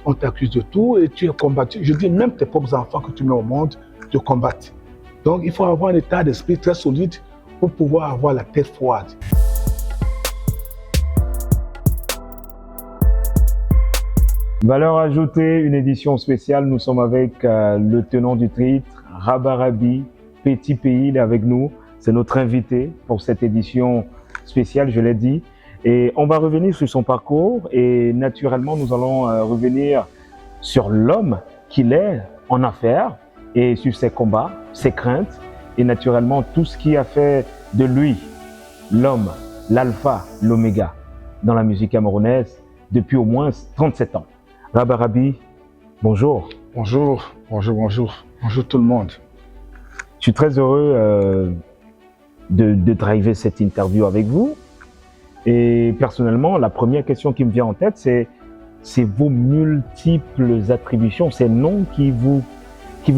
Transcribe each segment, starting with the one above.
on t'accuse de tout et tu es combattu. Je dis même tes propres enfants que tu mets au monde te combattent. Donc il faut avoir un état d'esprit très solide pour pouvoir avoir la tête froide. Valeur ajoutée, une édition spéciale. Nous sommes avec le tenant du titre, Rabarabi, Petit Pays, il est avec nous. C'est notre invité pour cette édition spéciale, je l'ai dit. Et on va revenir sur son parcours et naturellement, nous allons revenir sur l'homme qu'il est en affaires et sur ses combats, ses craintes et naturellement tout ce qui a fait de lui l'homme, l'alpha, l'oméga dans la musique camerounaise depuis au moins 37 ans. Rabarabi, bonjour. Bonjour, bonjour, bonjour. Bonjour tout le monde. Je suis très heureux de driver cette interview avec vous. Et personnellement, la première question qui me vient en tête, c'est vos multiples attributions, ces noms qui vous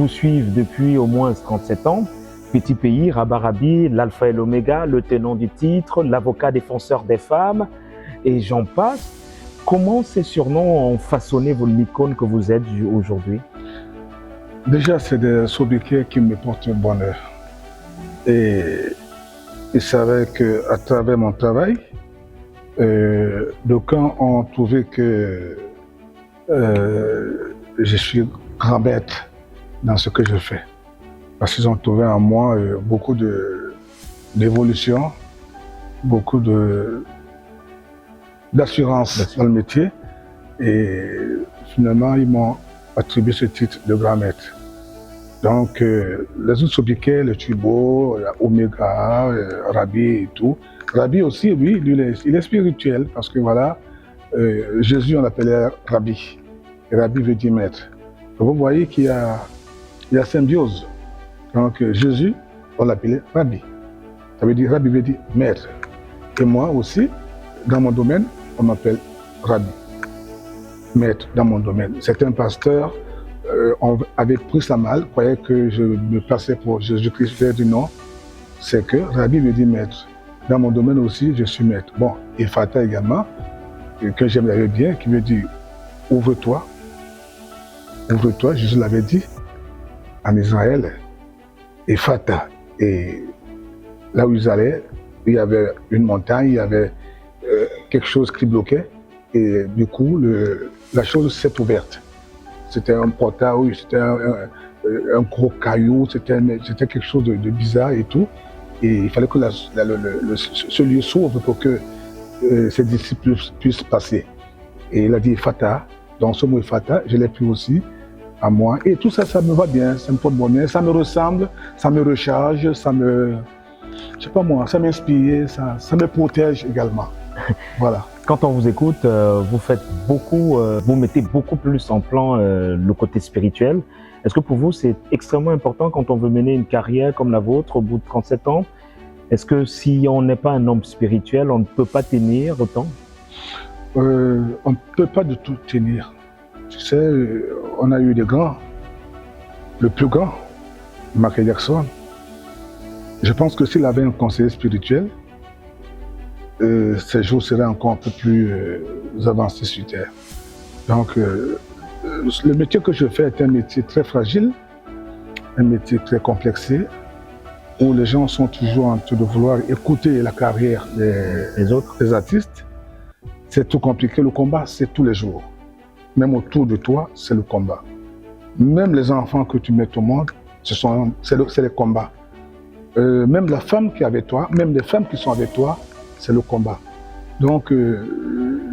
suivent depuis au moins 37 ans. Petit Pays, Rabarabi, l'alpha et l'oméga, le tenant du titre, l'avocat défenseur des femmes, et j'en passe. Comment ces surnoms ont façonné l'icône que vous êtes aujourd'hui? Déjà, c'est des sobriquets qui me portent bonheur. Et ils savaient qu'à travers mon travail, d'aucuns ont trouvé que je suis grand maître dans ce que je fais. Parce qu'ils ont trouvé en moi beaucoup d'évolution, beaucoup d'assurance dans le métier. Et finalement, ils m'ont attribué ce titre de grand maître. Donc, les autres sobriquets, le Tubo, Oméga, Rabbi et tout. Rabbi aussi, lui, il est spirituel parce que voilà, Jésus, on l'appelait Rabbi. Et Rabbi veut dire maître. Donc, vous voyez qu'il y a symbiose. Donc, Jésus, on l'appelait Rabbi. Ça veut dire, Rabbi veut dire maître. Et moi aussi, dans mon domaine, on m'appelle Rabbi. Maître dans mon domaine. Certains pasteurs avaient pris ça mal, croyaient que je me passais pour Jésus-Christ. Je leur ai dit non, c'est que Rabbi veut dire maître. Dans mon domaine aussi, je suis maître. Bon, et Fata également, que j'aimerais bien, qui veut dire ouvre-toi. Ouvre-toi, Jésus l'avait dit en Israël. Et Fata. Et là où ils allaient, il y avait une montagne, il y avait quelque chose qui bloquait. Et du coup, la chose s'est ouverte. C'était un portail, oui, c'était un gros caillou, c'était quelque chose de bizarre et tout. Et il fallait que ce lieu s'ouvre pour que ses disciples puissent passer. Et il a dit Fata, donc ce mot Fata, je l'ai pris aussi à moi. Et tout ça, ça me va bien, ça me porte bonheur, ça me ressemble, ça me recharge, ça me, je sais pas moi, ça m'inspire, ça me protège également. Voilà. Quand on vous écoute, vous faites beaucoup, vous mettez beaucoup plus en plan le côté spirituel. Est-ce que pour vous, c'est extrêmement important quand on veut mener une carrière comme la vôtre au bout de 37 ans? Est-ce que si on n'est pas un homme spirituel, on ne peut pas tenir autant? On ne peut pas du tout tenir. Tu sais, on a eu des grands. Le plus grand, Michael Jackson. Je pense que s'il avait un conseiller spirituel, ces jours seraient encore un peu plus avancés sur Terre. Donc, le métier que je fais est un métier très fragile, un métier très complexé, où les gens sont toujours en train de vouloir écouter la carrière des artistes. C'est tout compliqué. Le combat, c'est tous les jours. Même autour de toi, c'est le combat. Même les enfants que tu mets au monde, c'est les combats. Même la femme qui est avec toi, même les femmes qui sont avec toi, c'est le combat. Donc,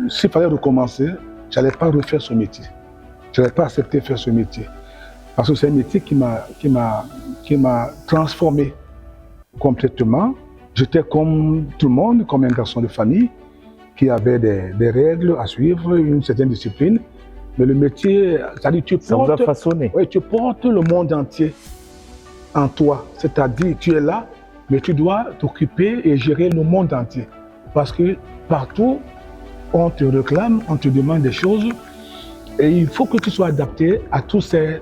s'il fallait recommencer, je n'allais pas refaire ce métier. Je n'allais pas accepter de faire ce métier. Parce que c'est un métier qui m'a transformé complètement. J'étais comme tout le monde, comme un garçon de famille, qui avait des règles à suivre, une certaine discipline. Mais le métier, c'est-à-dire ça vous a façonné. Oui, tu portes le monde entier en toi. C'est-à-dire, tu es là, mais tu dois t'occuper et gérer le monde entier. Parce que partout, on te réclame, on te demande des choses. Et il faut que tu sois adapté à tous ces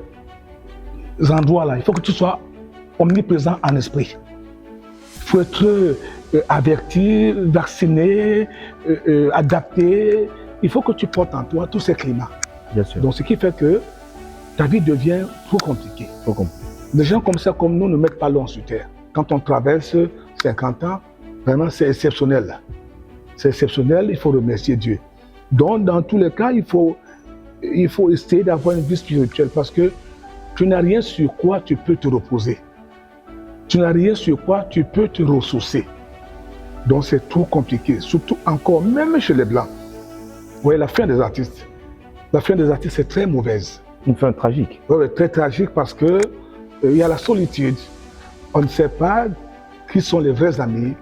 endroits-là. Il faut que tu sois omniprésent en esprit. Il faut être averti, vacciné, adapté. Il faut que tu portes en toi tous ces climats. Bien sûr. Donc, ce qui fait que ta vie devient trop compliquée. Des gens comme ça, comme nous, ne mettent pas l'homme sur terre. Quand on traverse 50 ans, vraiment, c'est exceptionnel. C'est exceptionnel, il faut remercier Dieu. Donc, dans tous les cas, il faut essayer d'avoir une vie spirituelle parce que tu n'as rien sur quoi tu peux te reposer. Tu n'as rien sur quoi tu peux te ressourcer. Donc, c'est trop compliqué, surtout encore, même chez les Blancs. Vous voyez, la fin des artistes. La fin des artistes est très mauvaise. Une fin tragique. Oui, très tragique parce que il y a la solitude. On ne sait pas qui sont les vrais amis.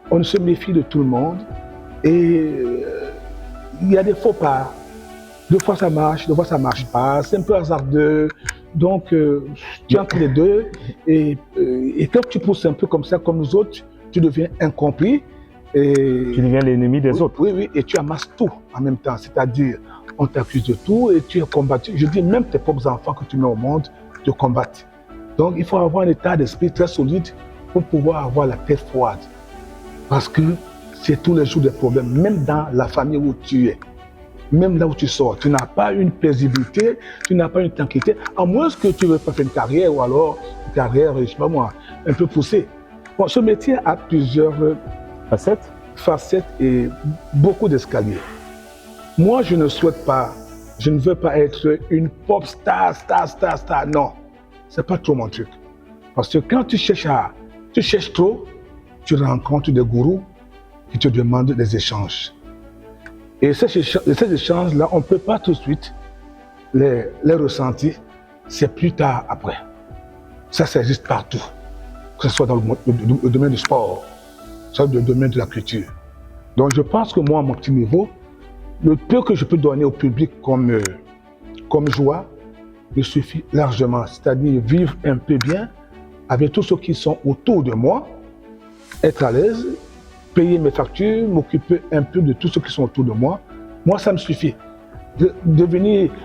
On se méfie de tout le monde. Et il y a des faux pas. Des fois ça marche, des fois ça marche pas. C'est un peu hasardeux. Donc, tu es entre les deux. Et quand tu pousses un peu comme ça, comme nous autres, tu deviens incompris. Et tu deviens l'ennemi des autres. Oui, et tu amasses tout en même temps. C'est-à-dire, on t'accuse de tout et tu es combattu. Je dis, même tes propres enfants que tu mets au monde te combattent. Donc, il faut avoir un état d'esprit très solide pour pouvoir avoir la tête froide. Parce que c'est tous les jours des problèmes, même dans la famille où tu es. Même là où tu sors, tu n'as pas une paisibilité, tu n'as pas une tranquillité, à moins que tu veux faire une carrière ou alors une carrière, je sais pas moi, un peu poussée. Bon, ce métier a plusieurs facettes et beaucoup d'escaliers. Moi, je ne souhaite pas, je ne veux pas être une pop star, non. C'est pas trop mon truc. Parce que quand tu cherches trop, tu rencontres des gourous qui te demandent des échanges. Et ces échanges-là, on ne peut pas tout de suite les ressentir, c'est plus tard après. Ça existe partout, que ce soit dans le domaine du sport, que ce soit dans le domaine de la culture. Donc je pense que moi, à mon petit niveau, le peu que je peux donner au public comme joie, me suffit largement. C'est-à-dire vivre un peu bien avec tous ceux qui sont autour de moi, être à l'aise, payer mes factures, m'occuper un peu de tous ceux qui sont autour de moi. Moi, ça me suffit.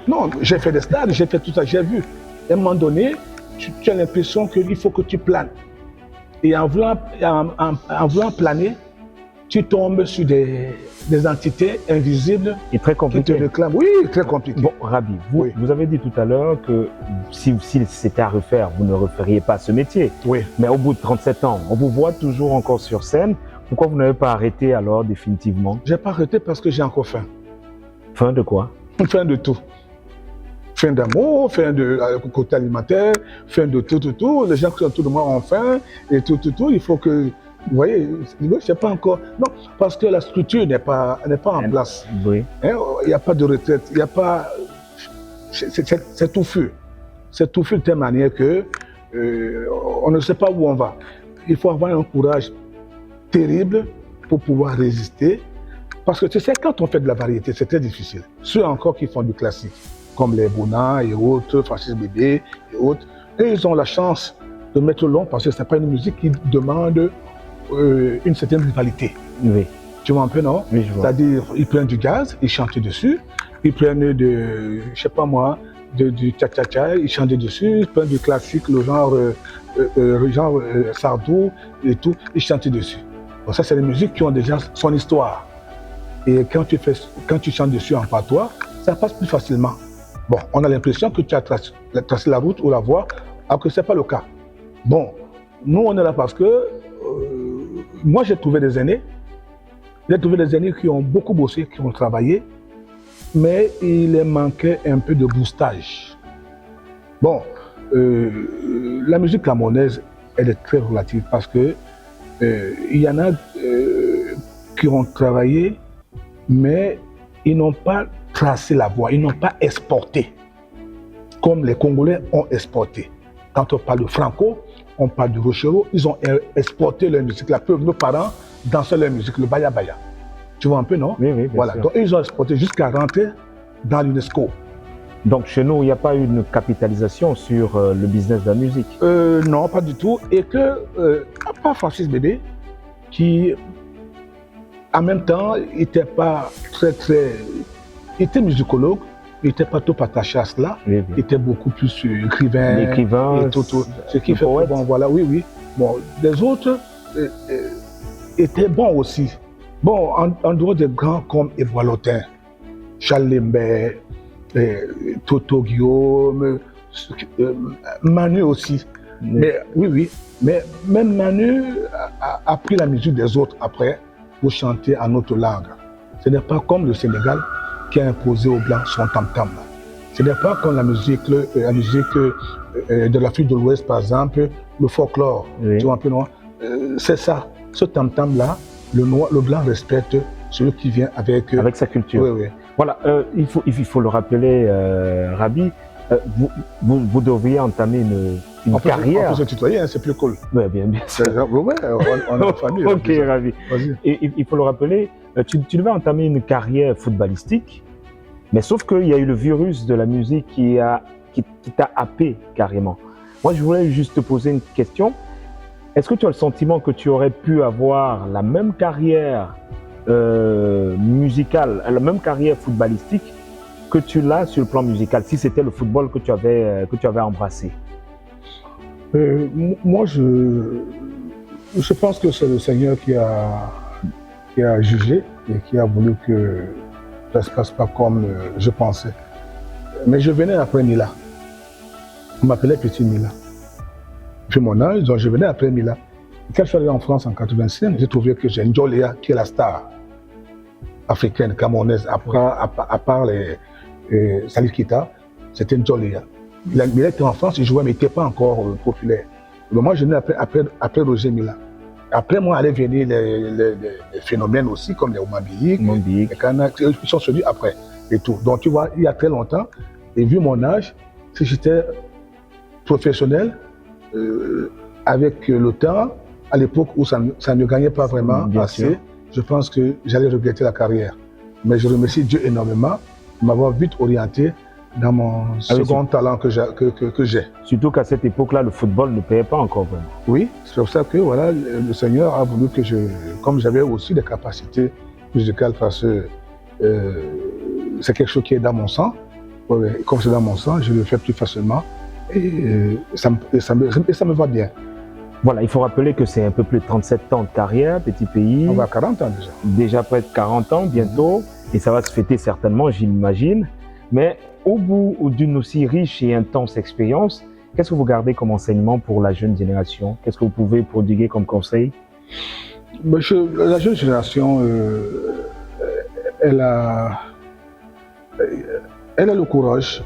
Non, j'ai fait des stades, j'ai fait tout ça, j'ai vu. À un moment donné, tu as l'impression qu'il faut que tu planes. Et en voulant planer, tu tombes sur des entités invisibles et très compliqué. Qui te réclament. Oui, très compliqué. Bon, Rabi, vous avez dit tout à l'heure que si c'était à refaire, vous ne referiez pas ce métier. Oui. Mais au bout de 37 ans, on vous voit toujours encore sur scène. Pourquoi vous n'avez pas arrêté alors définitivement? Je n'ai pas arrêté parce que j'ai encore faim. Faim de quoi? Faim de tout. Faim d'amour, faim de côté alimentaire, faim de tout. Les gens qui sont autour de moi ont faim et tout. Il faut que... Vous voyez, je ne sais pas encore. Non, parce que la structure n'est pas en place. Oui. Il n'y a pas de retraite, il n'y a pas... C'est touffu. C'est touffu de telle manière que on ne sait pas où on va. Il faut avoir un courage terrible pour pouvoir résister. Parce que tu sais, quand on fait de la variété, c'est très difficile. Ceux encore qui font du classique, comme les Bouna et autres, Francis Bébé et autres, et ils ont la chance de mettre long parce que ce n'est pas une musique qui demande une certaine rivalité. Oui. Tu vois un peu, non? Oui, je vois. C'est-à-dire, ils prennent du gaz, ils chantent dessus, ils prennent du cha-cha-cha, ils chantent dessus, ils prennent du classique, le genre Sardou et tout, ils chantent dessus. Bon, ça, c'est des musiques qui ont déjà son histoire. Et quand tu chantes dessus en patois, ça passe plus facilement. Bon, on a l'impression que tu as tracé la route ou la voie, alors que ce n'est pas le cas. Bon, nous, on est là parce que moi, j'ai trouvé des aînés. J'ai trouvé des aînés qui ont beaucoup bossé, qui ont travaillé, mais il leur manquait un peu de boostage. Bon, la musique camerounaise, elle est très relative parce que il y en a qui ont travaillé, mais ils n'ont pas tracé la voie, ils n'ont pas exporté, comme les Congolais ont exporté. Quand on parle de Franco, on parle de Rochero, ils ont exporté leur musique. La preuve, nos parents dansaient leur musique, le Baya Baya. Tu vois un peu, non? Oui, bien voilà. sûr. Donc, ils ont exporté jusqu'à rentrer dans l'UNESCO. Donc, chez nous, il n'y a pas eu une capitalisation sur le business de la musique? Non, pas du tout. Et que, à part Francis Bébé, qui, en même temps, n'était pas il était musicologue, il n'était pas tout attaché à cela. Oui. Il était beaucoup plus écrivain. L'écrivain, et tout. Ce qui fait que, bon, voilà, oui. Bon, les autres étaient bons aussi. Bon, en dehors des grands comme Ébois Lotin, Charles Lembert, Toto Guillaume, Manu aussi. Mais oui, mais même Manu a pris la musique des autres après pour chanter en autre langue. Ce n'est pas comme le Sénégal qui a imposé aux Blancs son tam-tam. Ce n'est pas comme la musique de l'Afrique de l'Ouest, par exemple, le folklore. Oui. Tu vois un peu, non? C'est ça. Ce tam-tam-là, le Blanc respecte celui qui vient avec sa culture. Oui, oui. Voilà, il faut le rappeler, Rabi, vous devriez entamer une carrière. On peut se tutoyer, hein, c'est plus cool. Oui, bien sûr. Ouais, on est en famille. Ok, Rabi. Et il faut le rappeler, tu devais entamer une carrière footballistique, mais sauf qu'il y a eu le virus de la musique qui t'a happé carrément. Moi, je voulais juste te poser une question. Est-ce que tu as le sentiment que tu aurais pu avoir la même carrière musicale, la même carrière footballistique que tu l'as sur le plan musical, si c'était le football que tu avais embrassé? Moi, je pense que c'est le Seigneur qui a jugé et qui a voulu que ça ne se passe pas comme je pensais. Mais je venais après Mila. On m'appelait Petit Mila. Puis mon âge, donc je venais après Mila. Quand je suis arrivé en France en 1985, j'ai trouvé que j'ai Njolia qui est la star africaine, camerounaise, à part les Salif Keita, c'était Njolia. Mila était en France, il jouait, mais il n'était pas encore populaire. Donc moi, je venais après Roger Mila. Après moi, allaient venir les phénomènes aussi, comme les Oumambiik, les Kanak, ils sont venus après et tout. Donc tu vois, il y a très longtemps, et vu mon âge, si j'étais professionnel, avec le temps, à l'époque où ça ne gagnait pas vraiment assez, je pense que j'allais regretter la carrière. Mais je remercie Dieu énormément de m'avoir vite orienté dans mon second talent que j'ai. Surtout qu'à cette époque-là, le football ne payait pas encore vraiment. Oui, c'est pour ça que voilà, le Seigneur a voulu que comme j'avais aussi des capacités musicales, parce que c'est quelque chose qui est dans mon sang, comme c'est dans mon sang, je le fais plus facilement et ça me va bien. Voilà, il faut rappeler que c'est un peu plus de 37 ans de carrière, Petit Pays. On va à 40 ans déjà. Déjà près de 40 ans bientôt, et ça va se fêter certainement, j'imagine. Mais au bout d'une aussi riche et intense expérience, qu'est-ce que vous gardez comme enseignement pour la jeune génération? Qu'est-ce que vous pouvez prodiguer comme conseil? La jeune génération, elle a le courage.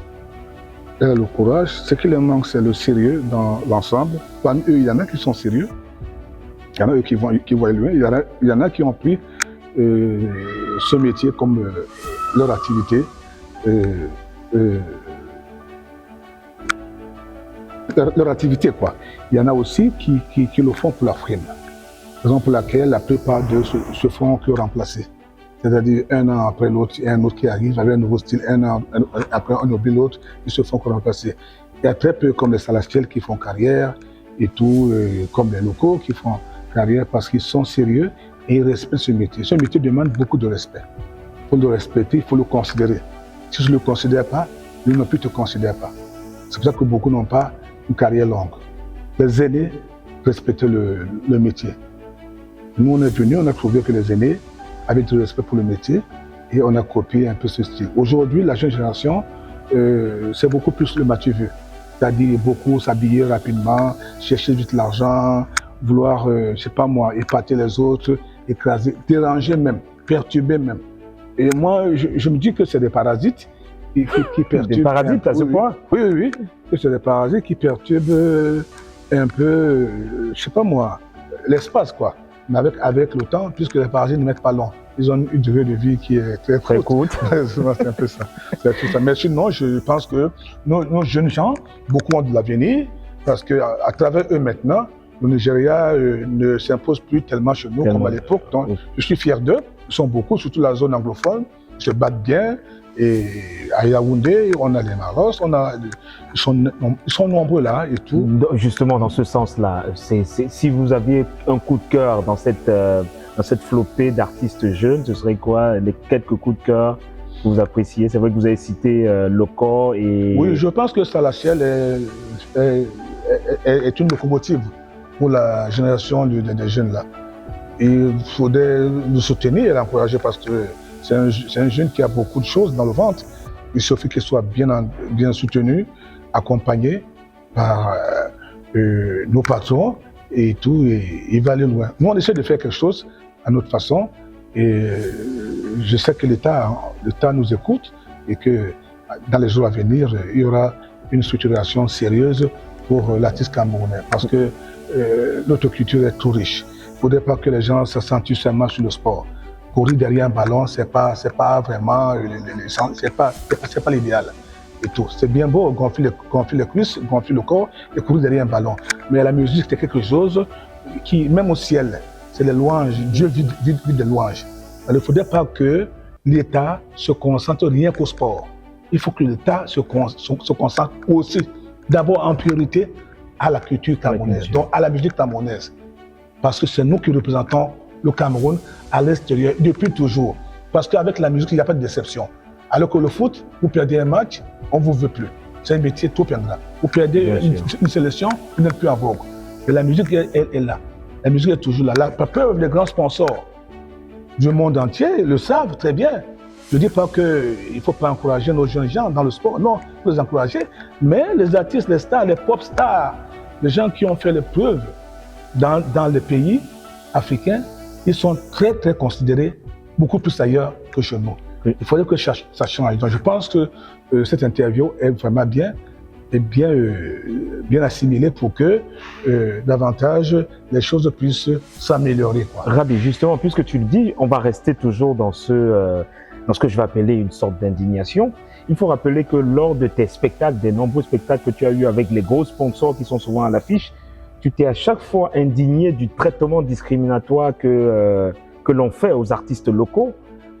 Elle a le courage. Ce qui leur manque, c'est le sérieux dans l'ensemble. Parmi eux, il y en a qui sont sérieux. Il y en a qui voient loin. Il y en a qui ont pris ce métier comme leur activité. Leur activité, quoi. Il y en a aussi qui le font pour la frime. Raison pour laquelle la plupart d'eux se font que remplacer. C'est-à-dire un an après l'autre, il y a un autre qui arrive avec un nouveau style, un an après on oublie l'autre, ils se font que remplacer. Il y a très peu comme les Salastiels qui font carrière et tout, comme les locaux qui font carrière parce qu'ils sont sérieux et ils respectent ce métier. Ce métier demande beaucoup de respect. Il faut le respecter, il faut le considérer. Si je ne le considère pas, lui non plus ne te considère pas. C'est pour ça que beaucoup n'ont pas une carrière longue. Les aînés respectaient le métier. Nous, on est venus, on a trouvé que les aînés avaient du respect pour le métier et on a copié un peu ce style. Aujourd'hui, la jeune génération, c'est beaucoup plus le Mathieu Vieux. C'est-à-dire beaucoup s'habiller rapidement, chercher vite l'argent, vouloir, je ne sais pas moi, épater les autres, écraser, déranger même, perturber même. Et moi, je me dis que c'est des parasites qui perturbent. Des parasites à ce point? Oui, que c'est des parasites qui perturbent un peu, je ne sais pas moi, l'espace quoi. Mais avec le temps, puisque les parasites ne mettent pas long, ils ont une durée de vie qui est très courte. C'est un peu ça. C'est tout ça. Mais sinon, je pense que nos jeunes gens, beaucoup ont de l'avenir, parce qu'à travers eux maintenant, le Nigeria ne s'impose plus tellement chez nous comme à l'époque. Donc, je suis fier d'eux. Ils sont beaucoup, surtout la zone anglophone. Ils se battent bien. Et à Yaoundé, on a les Maros, ils sont nombreux là et tout. Justement, dans ce sens-là, si vous aviez un coup de cœur dans cette flopée d'artistes jeunes, ce serait quoi les quelques coups de cœur que vous appréciez? C'est vrai que vous avez cité Loco et... Oui, je pense que Salaciel est une locomotive pour la génération des jeunes là. Il faudrait le soutenir et l'encourager parce que c'est un jeune qui a beaucoup de choses dans le ventre Il suffit qu'il soit bien soutenu, accompagné par nos patrons et tout, et il va aller loin. Nous, on essaie de faire quelque chose à notre façon, et je sais que l'État nous écoute, et que dans les jours à venir, il y aura une structuration sérieuse pour l'artiste camerounais, parce que notre culture est trop riche. Il ne faudrait pas que les gens se sentent seulement sur le sport. Courir derrière un ballon, c'est pas vraiment, c'est pas l'idéal. Et tout. C'est bien beau, gonfler les cuisses, gonfler le corps et courir derrière un ballon. Mais la musique, c'est quelque chose qui, même au ciel, c'est les louanges. Dieu vit des louanges. Il ne faudrait pas que l'État se concentre rien qu'au sport. Il faut que l'État se concentre aussi, d'abord en priorité, à la culture camerounaise, donc à la musique camerounaise. Parce que c'est nous qui représentons le Cameroun à l'extérieur depuis toujours. Parce qu'avec la musique, il n'y a pas de déception. Alors que le foot, vous perdez un match, on ne vous veut plus. C'est un métier trop ingrat. Vous perdez une sélection, vous n'êtes plus en vogue. Mais la musique est là. La musique est toujours là. La plupart des grands sponsors du monde entier le savent très bien. Je ne dis pas qu'il ne faut pas encourager nos jeunes gens dans le sport. Non, il faut les encourager. Mais les artistes, les stars, les pop stars, les gens qui ont fait les preuves dans les pays africains, ils sont très, très considérés, beaucoup plus ailleurs que chez nous. Oui. Il faudrait que ça change. Donc je pense que cette interview est vraiment bien assimilée pour que davantage les choses puissent s'améliorer. Rabi, justement, puisque tu le dis, on va rester toujours dans ce que je vais appeler une sorte d'indignation. Il faut rappeler que lors de tes spectacles, des nombreux spectacles que tu as eu avec les gros sponsors qui sont souvent à l'affiche, tu t'es à chaque fois indigné du traitement discriminatoire que l'on fait aux artistes locaux.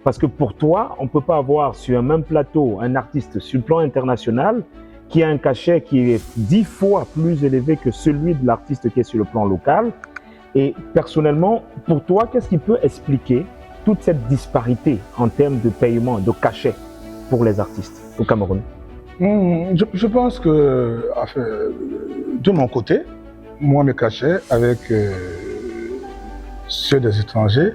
Parce que pour toi, on ne peut pas avoir sur un même plateau un artiste sur le plan international qui a un cachet qui est 10 fois plus élevé que celui de l'artiste qui est sur le plan local. Et personnellement, pour toi, qu'est-ce qui peut expliquer toute cette disparité en termes de paiement, de cachet pour les artistes au Cameroun? Je pense que, enfin, de mon côté, moi, mes cachets avec ceux des étrangers,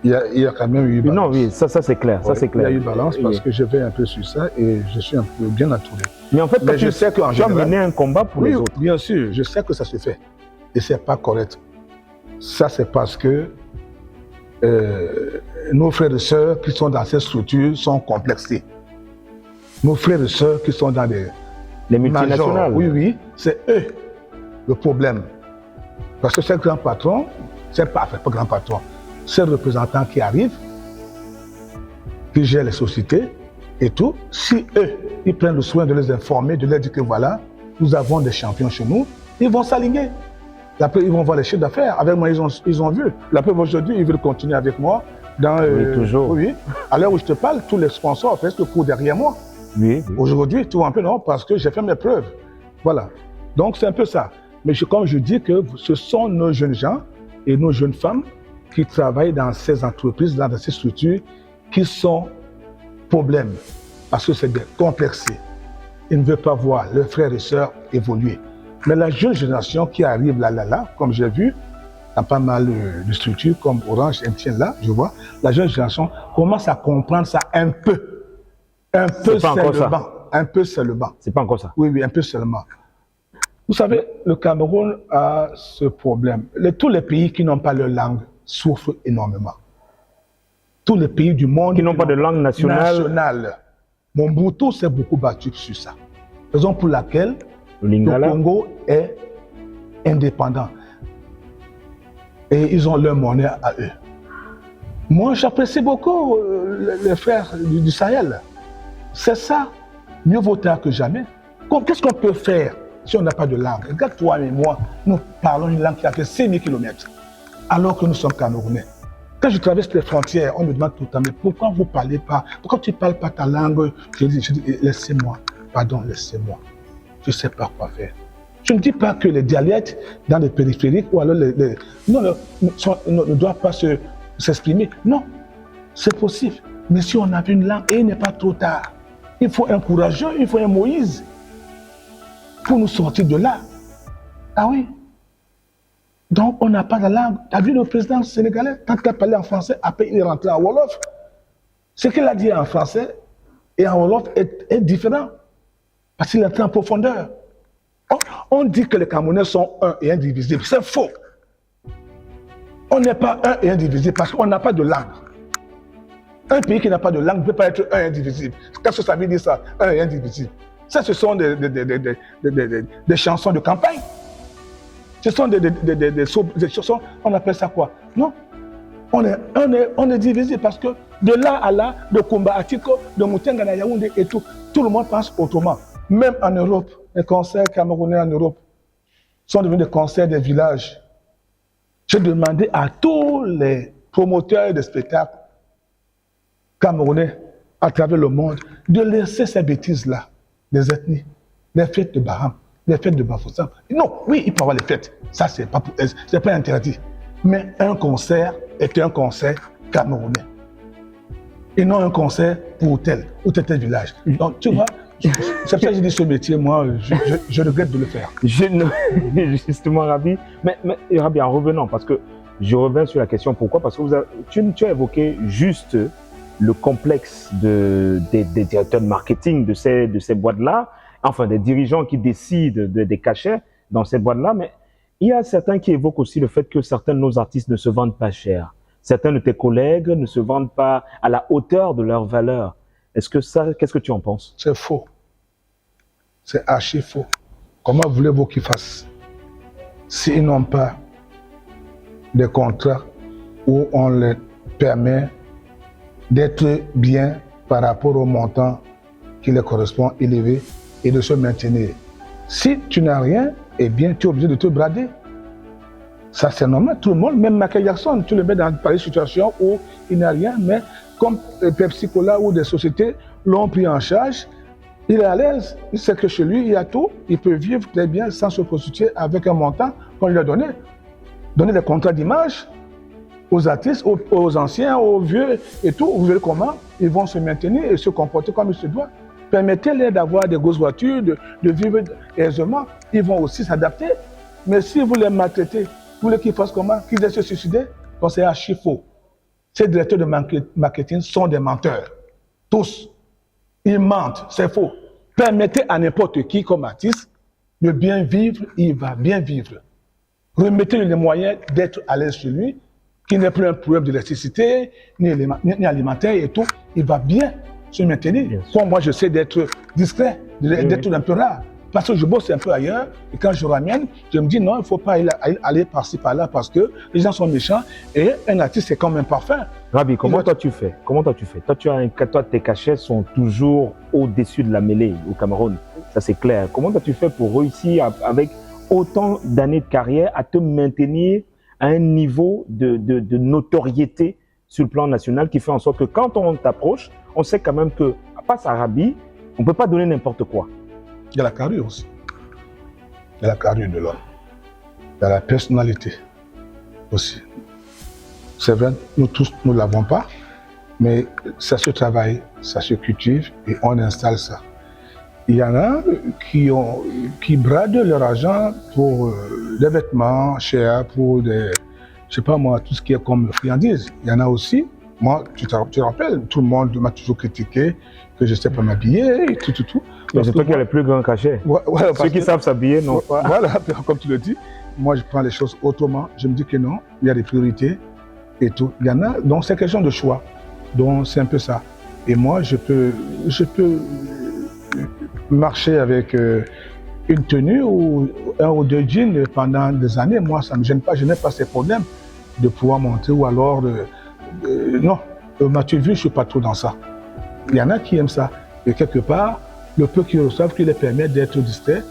il y a quand même eu balance. Non, oui, ça c'est clair, ça c'est clair. Il y a eu balance parce que je vais un peu sur ça et je suis un peu bien entouré. Mais en fait, je sais qu'en général, tu as mené un combat pour les autres. Bien sûr, je sais que ça se fait et c'est pas correct. Ça, c'est parce que nos frères et sœurs qui sont dans ces structures sont complexés. Nos frères et sœurs qui sont dans les multinationales. Majors, oui, c'est eux le problème. Parce que ces grands patrons, c'est pas grand patron, ces représentants qui arrivent, qui gèrent les sociétés et tout, si eux, ils prennent le soin de les informer, de leur dire que voilà, nous avons des champions chez nous, ils vont s'aligner. Après, ils vont voir les chiffres d'affaires. Avec moi, ils ont vu. Après, aujourd'hui, ils veulent continuer avec moi. Oui, toujours. Oui. À l'heure où je te parle, tous les sponsors presque courent derrière moi. Oui. Aujourd'hui, tout un peu non, parce que j'ai fait mes preuves. Voilà. Donc, c'est un peu ça. Mais comme je dis que ce sont nos jeunes gens et nos jeunes femmes qui travaillent dans ces entreprises, dans ces structures, qui sont problèmes. Parce que c'est complexé. Ils ne veulent pas voir leurs frères et sœurs évoluer. Mais la jeune génération qui arrive là, comme j'ai vu, dans pas mal de structures comme Orange, MTN là, je vois, la jeune génération commence à comprendre ça un peu. Un peu seulement. Un peu seulement. C'est pas encore ça. Oui, un peu seulement. Vous savez, le Cameroun a ce problème. Tous les pays qui n'ont pas leur langue souffrent énormément. Tous les pays du monde qui n'ont pas de langue nationale. Mobutu s'est beaucoup battu sur ça. Raison pour laquelle le Congo est indépendant. Et ils ont leur monnaie à eux. Moi, j'apprécie beaucoup les frères du Sahel. C'est ça. Mieux vaut tard que jamais. Qu'est-ce qu'on peut faire si on n'a pas de langue? Regarde, toi et moi, nous parlons une langue qui a fait 6000 km, alors que nous sommes Camerounais. Quand je traverse les frontières, on me demande tout le temps, mais pourquoi vous ne parlez pas? Pourquoi tu ne parles pas ta langue? Je dis, laissez-moi. Pardon, laissez-moi. Je ne sais pas quoi faire. Je ne dis pas que les dialectes dans les périphériques ou alors ne doivent pas s'exprimer. Non, c'est possible. Mais si on a une langue, et il n'est pas trop tard. Il faut un courageux, il faut un Moïse pour nous sortir de là. Ah oui. Donc on n'a pas de langue. Tu as vu le président sénégalais, quand il a parlé en français, après il est rentré en Wolof. Ce qu'il a dit en français et en Wolof est différent. Parce qu'il est en profondeur. On dit que les Camerounais sont un et indivisibles. C'est faux. On n'est pas un et indivisible parce qu'on n'a pas de langue. Un pays qui n'a pas de langue ne peut pas être un et indivisible. Qu'est-ce que ça veut dire ça, un et indivisible? Ça, ce sont des chansons de campagne. Ce sont des chansons, on appelle ça quoi? Non. On est divisé parce que de là à là, de Kumba à Tiko, de Moutengana à Yaoundé et tout le monde pense autrement. Même en Europe, les concerts camerounais en Europe sont devenus des concerts des villages. J'ai demandé à tous les promoteurs de spectacles camerounais à travers le monde de laisser ces bêtises-là, les ethnies, les fêtes de Baham, les fêtes de Bafoussam. Non, oui, il peut y avoir les fêtes, ça c'est pas interdit. Mais un concert est un concert camerounais. Et non un concert pour tel ou tel village. Donc tu vois, c'est pour ça que j'ai dit ce métier, moi, je regrette de le faire. Justement, Rabi, mais Rabi, en revenant, parce que je reviens sur la question, pourquoi? Parce que tu as évoqué juste le complexe des directeurs de marketing de ces boîtes-là, enfin des dirigeants qui décident des cachets dans ces boîtes-là, mais il y a certains qui évoquent aussi le fait que certains de nos artistes ne se vendent pas cher. Certains de tes collègues ne se vendent pas à la hauteur de leur valeur. Qu'est-ce que tu en penses? C'est faux. C'est archi faux. Comment voulez-vous qu'ils fassent s'ils n'ont pas des contrats où on leur permet d'être bien par rapport au montant qui leur correspond élevé et de se maintenir? Si tu n'as rien, eh bien, tu es obligé de te brader. Ça, c'est normal. Tout le monde, même Michael Jackson, tu le mets dans des situations où il n'a rien, mais comme Pepsi Cola ou des sociétés l'ont pris en charge, il est à l'aise. Il sait que chez lui, il y a tout. Il peut vivre très bien sans se prostituer avec un montant qu'on lui a donné. Donner des contrats d'image aux artistes, aux anciens, aux vieux et tout. Vous verrez comment ils vont se maintenir et se comporter comme il se doit. Permettez-les d'avoir des grosses voitures, de vivre aisément. Ils vont aussi s'adapter. Mais si vous les maltraitez, vous voulez qu'ils fassent comment? Qu'ils aient se suicider? Donc c'est archi faux. Ces directeurs de marketing sont des menteurs. Tous. Ils mentent, c'est faux. Permettez à n'importe qui comme artiste de bien vivre, il va bien vivre. Remettez-lui les moyens d'être à l'aise chez lui, qu'il n'ait plus un problème d'électricité, ni alimentaire et tout. Il va bien se maintenir. Comme moi, j'essaie d'être discret, d'être un peu rare. Parce que je bosse un peu ailleurs, et quand je ramène, je me dis non, il ne faut pas aller par-ci, par-là, parce que les gens sont méchants, et un artiste, c'est comme un parfum. Rabi, comment toi tu fais? Toi, tes cachets sont toujours au-dessus de la mêlée au Cameroun, ça c'est clair. Comment toi tu fais pour réussir avec autant d'années de carrière à te maintenir à un niveau de notoriété sur le plan national qui fait en sorte que quand on t'approche, on sait quand même que, face à Rabi, on ne peut pas donner n'importe quoi. Il y a la carrure aussi. Il y a la carrure de l'homme. Il y a la personnalité aussi. C'est vrai, nous tous, nous ne l'avons pas, mais ça se travaille, ça se cultive et on installe ça. Il y en a qui bradent leur argent pour des vêtements chers, pour des, je sais pas moi, tout ce qui est comme friandises. Il y en a aussi, moi, tu te rappelles, tout le monde m'a toujours critiqué que je ne sais pas m'habiller et tout. Mais c'est toi qui as les plus grands cachets. Voilà, ceux qui savent s'habiller, non pas. Voilà, comme tu le dis, moi je prends les choses autrement. Je me dis que non, il y a des priorités et tout. Il y en a, donc c'est question de choix. Donc c'est un peu ça. Et moi, je peux marcher avec une tenue ou un ou deux jeans pendant des années. Moi, ça ne me gêne pas. Je n'ai pas ces problèmes de pouvoir monter ou alors non. M'as-tu vu, je ne suis pas trop dans ça. Il y en a qui aiment ça. Et quelque part, le peu qu'ils reçoivent qui les permet d'être distraits,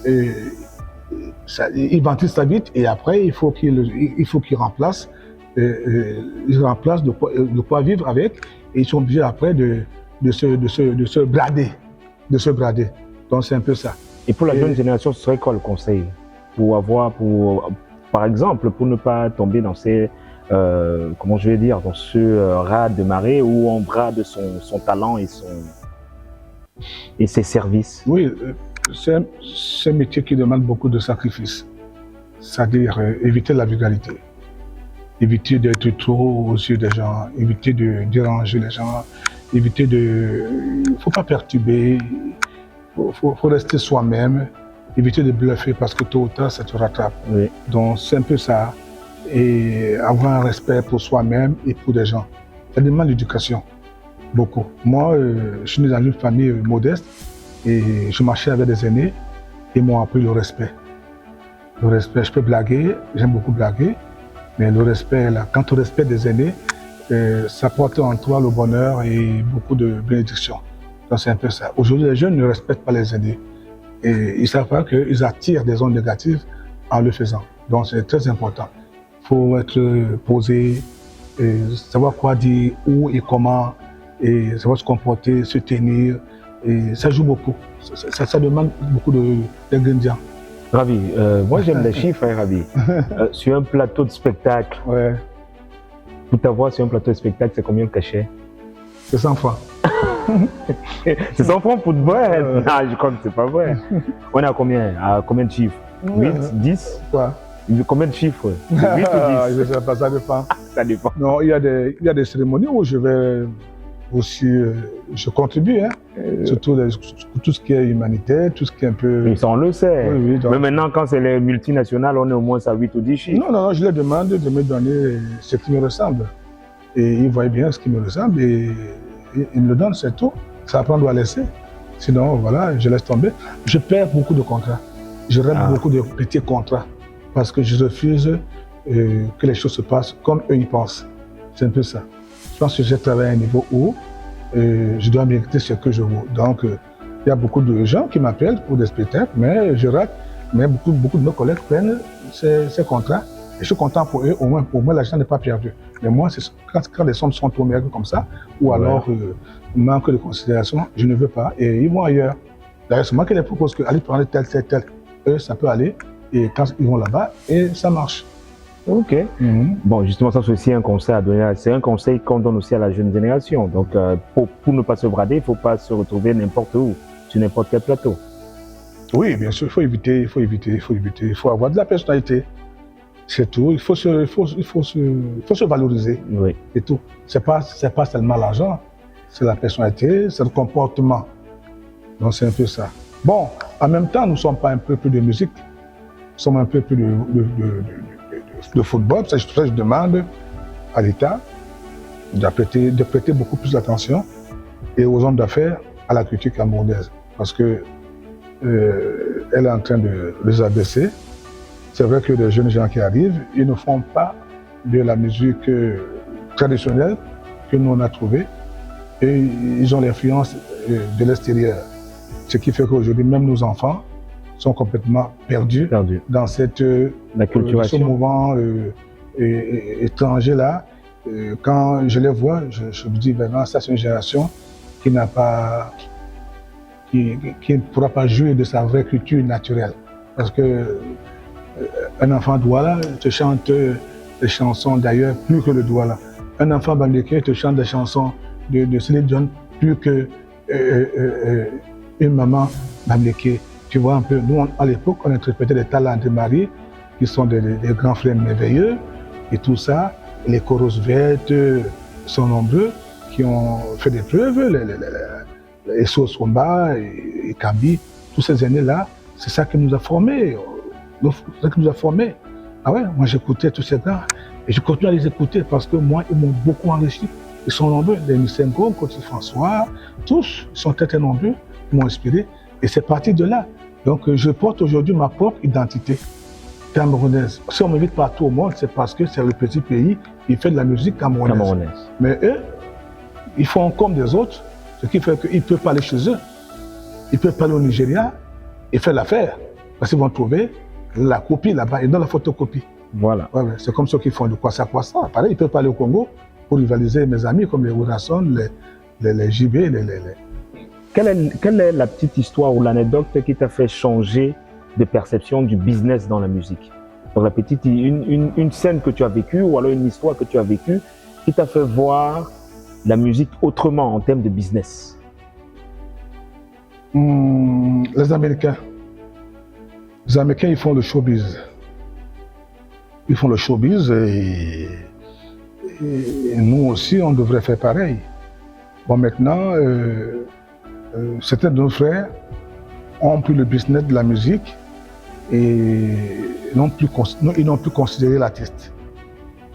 ils ventilent ça vite et après, il faut qu'ils remplacent de quoi vivre avec et ils sont obligés après de se brader. Donc c'est un peu ça. Et pour la jeune génération, ce serait quoi le conseil par exemple, pour ne pas tomber dans ces comment je vais dire, dans ce raz de marée où on brade son talent et ses services? Oui, c'est un métier qui demande beaucoup de sacrifices, c'est-à-dire éviter la vulgarité. éviter d'être trop aux yeux des gens, éviter de déranger les gens, éviter de... Il ne faut pas perturber, faut rester soi-même, éviter de bluffer parce que tôt ou tard, ça te rattrape. Oui. Donc, c'est un peu ça. Et avoir un respect pour soi-même et pour les gens. Ça demande l'éducation, beaucoup. Moi, je suis né dans une famille modeste et je marchais avec des aînés et m'ont appris le respect. Le respect, je peux blaguer, j'aime beaucoup blaguer, mais le respect, là, quand tu respectes des aînés, ça porte en toi le bonheur et beaucoup de bénédictions. Donc c'est un peu ça. Aujourd'hui, les jeunes ne respectent pas les aînés et ils ne savent pas qu'ils attirent des ondes négatives en le faisant. Donc c'est très important. Il faut être posé, et savoir quoi dire, où et comment, et savoir se comporter, se tenir. Et ça joue beaucoup. Ça demande beaucoup d'ingrédients. Ravi, moi j'aime les chiffres, hein, Ravi. Sur un plateau de spectacle, Ouais, pour t'avoir sur un plateau de spectacle, c'est combien de cachets? c'est 100 fois. C'est 100 francs pour te voir. Ah, je crois que c'est pas vrai. On est à combien? À combien de chiffres? 8, 10? Quoi? Combien de chiffres? 8 ou 10? Je sais pas, ça dépend. Ça dépend. Non, il y a des cérémonies où je vais aussi, je contribue, hein. Surtout tout ce qui est humanitaire, tout ce qui est un peu... Et ça, on le sait. Oui, oui, donc- Mais maintenant, quand c'est les multinationales, on est au moins à 8 ou 10 chiffres. Non, je leur demande de me donner ce qui me ressemble. Et ils voient bien ce qui me ressemble et ils me le donnent, c'est tout. Ça apprend à laisser. Sinon, voilà, je laisse tomber. Je perds beaucoup de contrats. Je rate beaucoup de petits contrats parce que je refuse que les choses se passent comme eux y pensent. C'est un peu ça. Je pense que j'ai travaillé à un niveau où je dois mériter ce que je vaux. Donc, il y a beaucoup de gens qui m'appellent pour des spectacles, mais je rate. Mais beaucoup de mes collègues prennent ces contrats. Et je suis content pour eux, au moins l'argent n'est pas perdu. Mais moi, quand les sommes sont trop maigres comme ça, ou alors manque de considération, je ne veux pas. Et ils vont ailleurs. D'ailleurs, c'est moi qui les propose qu'aller prendre tel. Eux, ça peut aller. Et quand ils vont là-bas, et ça marche. Ok. Bon, justement, ça c'est aussi un conseil à donner. C'est un conseil qu'on donne aussi à la jeune génération. Donc, pour ne pas se brader, il ne faut pas se retrouver n'importe où, sur n'importe quel plateau. Oui, bien sûr, il faut avoir de la personnalité. C'est tout. Il faut se valoriser. Oui. C'est tout. C'est pas seulement l'argent, c'est la personnalité, c'est le comportement. Donc c'est un peu ça. Bon, en même temps, nous ne sommes pas un peu plus de musique, nous sommes un peu plus de football. C'est pour ça que je demande à l'État de prêter beaucoup plus d'attention et aux hommes d'affaires à la culture camerounaise. Parce que elle est en train de les abaisser. C'est vrai que les jeunes gens qui arrivent, ils ne font pas de la musique traditionnelle que nous on a trouvée et ils ont l'influence de l'extérieur. Ce qui fait qu'aujourd'hui, même nos enfants sont complètement perdus dans ce mouvement étranger là. Quand je les vois, je me dis vraiment, ça c'est une génération qui n'a pas, qui ne pourra pas jouer de sa vraie culture naturelle. Parce que un enfant Douala te chante des chansons d'ailleurs plus que le Douala. Un enfant bamileke te chante des chansons de Céline Dion plus que une maman bamileke. Tu vois un peu, nous à l'époque on interprétait des talents de Marie qui sont des grands frères merveilleux et tout ça. Les choros vertes sont nombreux qui ont fait des preuves, les Sos Komba et Kambi, tous ces années-là, c'est ça qui nous a formés. C'est ça qui nous a formés. Ah ouais, moi j'écoutais tous ces gars et je continue à les écouter parce que moi, ils m'ont beaucoup enrichi. Ils sont nombreux, les Nissengo, Côte François, tous, ils sont très nombreux, ils m'ont inspiré et c'est parti de là. Donc je porte aujourd'hui ma propre identité camerounaise. Si on m'invite partout au monde, c'est parce que c'est le petit pays qui fait de la musique camerounaise. Mais eux, ils font comme des autres, ce qui fait qu'ils ne peuvent pas aller chez eux. Ils peuvent pas aller au Nigeria et faire l'affaire parce qu'ils vont trouver la copie là-bas et non la photocopie. Voilà. Ouais, c'est comme ceux qui font du Kwassa. Pareil, ils peuvent pas aller au Congo pour rivaliser mes amis comme les Woodasson, les JB, Quelle est la petite histoire ou l'anecdote qui t'a fait changer de perception du business dans la musique? Donc une scène que tu as vécue ou alors une histoire que tu as vécue qui t'a fait voir la musique autrement en termes de business? Les Américains. Les Américains, ils font le showbiz. ils font le showbiz et nous aussi, on devrait faire pareil. Bon, maintenant, certains de nos frères ont pris le business de la musique et ils n'ont plus considéré l'artiste.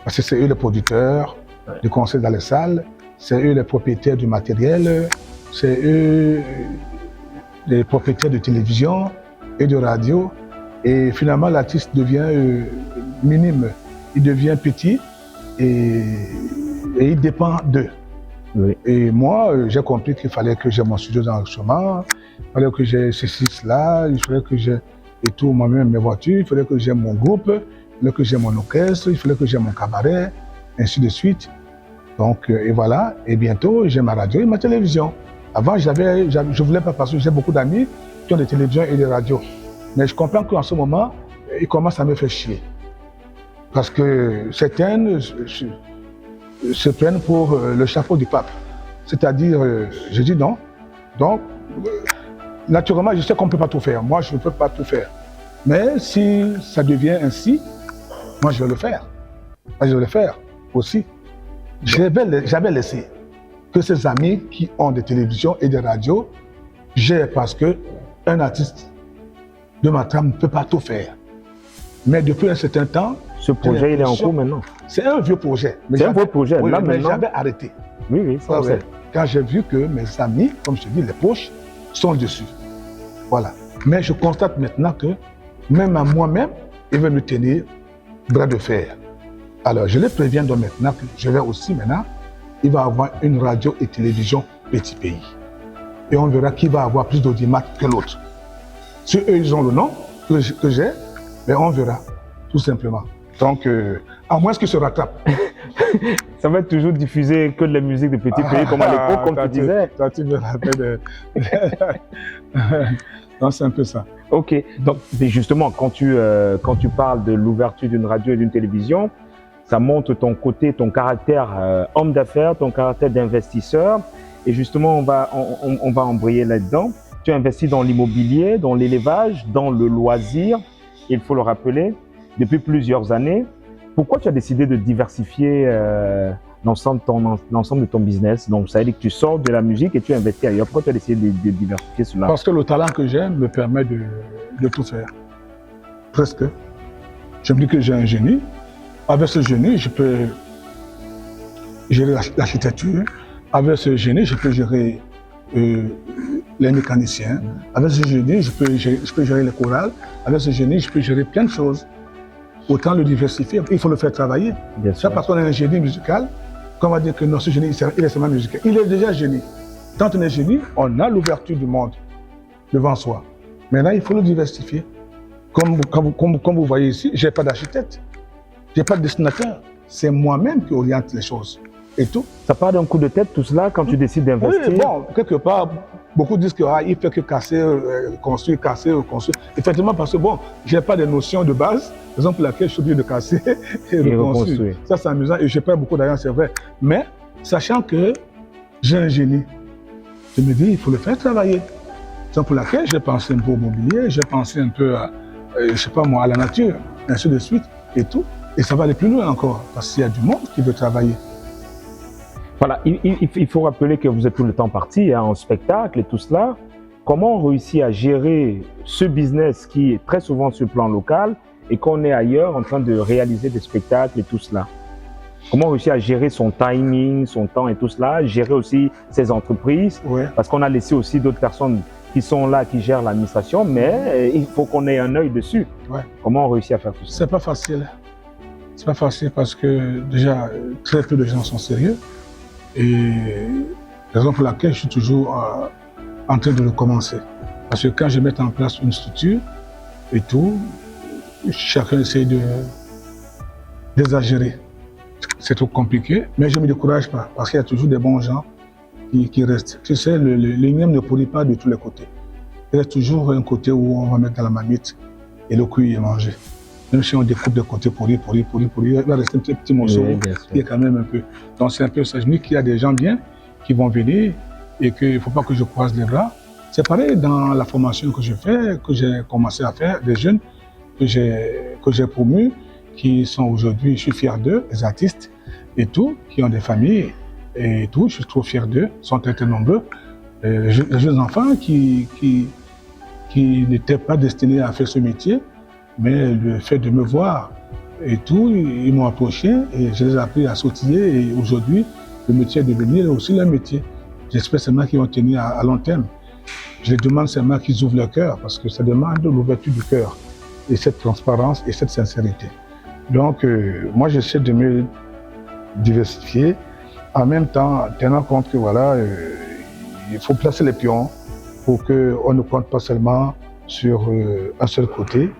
Parce que c'est eux les producteurs du concert dans les salles, c'est eux les propriétaires du matériel, c'est eux les propriétaires de télévision et de radio. Et finalement, l'artiste devient minime, il devient petit et il dépend d'eux. Oui. Et moi, j'ai compris qu'il fallait que j'ai mon studio d'enregistrement, il fallait que j'ai ceci, cela, il fallait que j'ai et tout moi-même mes voitures, il fallait que j'ai mon groupe, il fallait que j'ai mon orchestre, il fallait que j'ai mon cabaret, ainsi de suite. Donc, et voilà, et bientôt, j'ai ma radio et ma télévision. Avant, je ne voulais pas parce que j'ai beaucoup d'amis qui ont des télévisions et des radios. Mais je comprends qu'en ce moment, ils commencent à me faire chier. Parce que certaines se prennent pour le chapeau du pape. C'est-à-dire, je dis non. Donc, naturellement, je sais qu'on ne peut pas tout faire. Moi, je ne peux pas tout faire. Mais si ça devient ainsi, moi, je vais le faire. Moi, je vais le faire aussi. J'avais laissé que ces amis qui ont des télévisions et des radios gèrent parce qu'un artiste de ma trame ne peut pas tout faire. Mais depuis un certain temps... Ce projet, il est en cours maintenant. C'est un vieux projet. C'est un vieux projet. Oui, là, mais maintenant... j'avais arrêté. Oui, oui, ça ouais. Quand j'ai vu que mes amis, comme je te dis, les poches, sont dessus. Voilà. Mais je constate maintenant que, même à moi-même, ils veulent me tenir bras de fer. Alors, je les préviens donc maintenant que je vais aussi maintenant, il va avoir une radio et télévision Petit Pays. Et on verra qui va avoir plus d'audimat que l'autre. Si eux, ils ont le nom que j'ai, mais on verra, tout simplement. Donc, à moins qu'ils se rattrapent. Ça va être toujours diffusé que de la musique de Petit Pays, comme à l'époque, comme tu disais. Toi, tu me rappelles de... Non, c'est un peu ça. Ok. Donc, justement, quand tu parles de l'ouverture d'une radio et d'une télévision, ça montre ton côté, ton caractère homme d'affaires, ton caractère d'investisseur. Et justement, on va embrayer là-dedans. Tu investis dans l'immobilier, dans l'élevage, dans le loisir. Il faut le rappeler, depuis plusieurs années. Pourquoi tu as décidé de diversifier l'ensemble de ton business? Donc, ça veut dire que tu sors de la musique et tu investis ailleurs. Pourquoi tu as décidé de diversifier cela? Parce que le talent que j'ai me permet de tout faire. Presque. Je me dis que j'ai un génie. Avec ce génie, je peux gérer l'architecture. Avec ce génie, je peux gérer les mécaniciens. Avec ce génie, je peux gérer les chorales. Avec ce génie, je peux gérer plein de choses. Autant le diversifier, il faut le faire travailler. Ça, parce qu'on est un génie musical, qu'on va dire que non, ce génie, il est seulement musical. Il est déjà génie. Quand on est génie, on a l'ouverture du monde devant soi. Maintenant, il faut le diversifier. Comme vous voyez ici, je n'ai pas d'architecte. Je n'ai pas de dessinateur. C'est moi-même qui oriente les choses. Et tout. Ça part d'un coup de tête, tout cela, quand tu décides d'investir? Oui, bon, quelque part, beaucoup disent qu'il ne fait que casser, construire, casser, construire. Effectivement, parce que bon, je n'ai pas de notions de base, raison pour laquelle je suis obligé de casser et de reconstruire. Ça, c'est amusant et je perds beaucoup d'argent, c'est vrai. Mais, sachant que j'ai un génie, je me dis, il faut le faire travailler. Raison pour laquelle j'ai pensé un peu au mobilier, j'ai pensé un peu à, je ne sais pas moi, à la nature, ainsi de suite, et tout. Et ça va aller plus loin encore, parce qu'il y a du monde qui veut travailler. Voilà, il faut rappeler que vous êtes tout le temps parti en spectacle et tout cela. Comment on réussit à gérer ce business qui est très souvent sur le plan local et qu'on est ailleurs en train de réaliser des spectacles et tout cela? Comment on réussit à gérer son timing, son temps et tout cela, gérer aussi ses entreprises? Ouais. Parce qu'on a laissé aussi d'autres personnes qui sont là, qui gèrent l'administration, mais il faut qu'on ait un œil dessus. Ouais. Comment on réussit à faire tout ça? C'est pas facile. C'est pas facile parce que déjà, très peu de gens sont sérieux. Et raison pour laquelle je suis toujours en train de recommencer. Parce que quand je mets en place une structure et tout, chacun essaie d'exagérer. C'est trop compliqué, mais je ne me décourage pas parce qu'il y a toujours des bons gens qui restent. Tu sais, l'énième ne pourrit pas de tous les côtés. Il y a toujours un côté où on va mettre dans la marmite et le cuit est mangé. Même si on découpe des côtés pourris, il va rester un petit morceau qui est quand même un peu. Donc c'est un peu ça. Je dis qu'il y a des gens bien qui vont venir et qu'il ne faut pas que je croise les bras. C'est pareil dans la formation que je fais, que j'ai commencé à faire, des jeunes que j'ai promus, qui sont aujourd'hui, je suis fier d'eux, les artistes et tout, qui ont des familles et tout, je suis trop fier d'eux, ils sont très, très nombreux. Les jeunes enfants qui n'étaient pas destinés à faire ce métier, mais le fait de me voir et tout, ils m'ont approché et je les ai appris à sautiller et aujourd'hui, le métier est devenu aussi leur métier. J'espère seulement qu'ils vont tenir à long terme. Je les demande seulement qu'ils ouvrent leur cœur parce que ça demande l'ouverture du cœur et cette transparence et cette sincérité. Donc, moi, j'essaie de me diversifier en même temps, tenant compte que voilà, il faut placer les pions pour qu'on ne compte pas seulement sur un seul côté